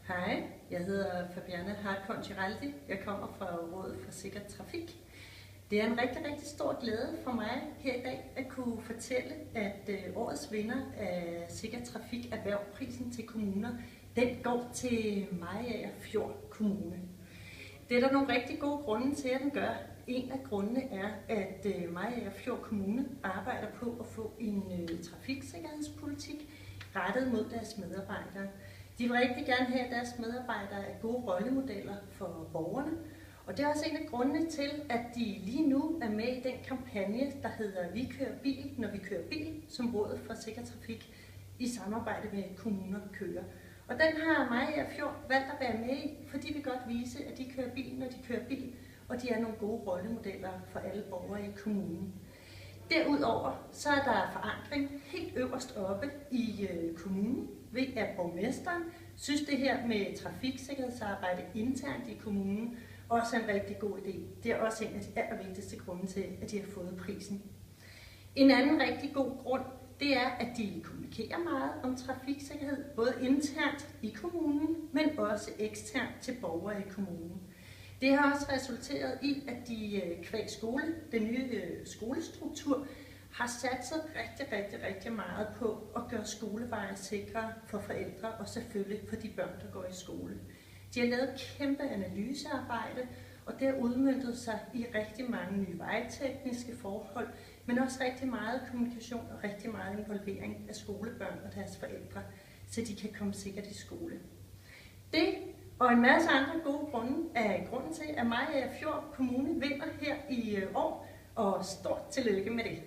Hej, jeg hedder Fabiana Hartkorn Giraldi. Jeg kommer fra Rådet for Sikker Trafik. Det er en rigtig stor glæde for mig her i dag at kunne fortælle, at årets vinder af Sikker Trafik Erhvervsprisen til kommuner, den går til Mariager Fjord Kommune. Det er der nogle rigtig gode grunde til, at den gør. En af grundene er, at Mariager Fjord Kommune arbejder på at få en trafiksikkerhedspolitik rettet mod deres medarbejdere. De vil rigtig gerne have, at deres medarbejdere er gode rollemodeller for borgerne. Og det er også en af grundene til, at de lige nu er med i den kampagne, der hedder Vi kører bil, når vi kører bil, som Rådet for Sikker Trafik i samarbejde med kommuner kører. Og den har Mariager Fjord valgt at være med i, fordi vi godt vise, at de kører bil, når de kører bil, og de er nogle gode rollemodeller for alle borgere i kommunen. Derudover så er der forankring helt øverst oppe i kommunen ved, at borgmesteren synes, det her med trafiksikkerhedsarbejde internt i kommunen også er en rigtig god idé. Det er også en af de allervigtigste grunde til, at de har fået prisen. En anden rigtig god grund, det er, at de kommunikerer meget om trafiksikkerhed, både internt i kommunen, men også eksternt til borgere i kommunen. Det har også resulteret i, at de kvæg skole, den nye skolestruktur, har sat sig rigtig meget på at gøre skoleveje sikre for forældre og selvfølgelig for de børn, der går i skole. De har lavet kæmpe analysearbejde, og det har udmøntet sig i rigtig mange nye vejtekniske forhold, men også rigtig meget kommunikation og rigtig meget involvering af skolebørn og deres forældre, så de kan komme sikkert i skole. Det og en masse andre gode grunde er grunden til, at Mariager Fjord Kommune vinder her i år, og stort tillykke med det.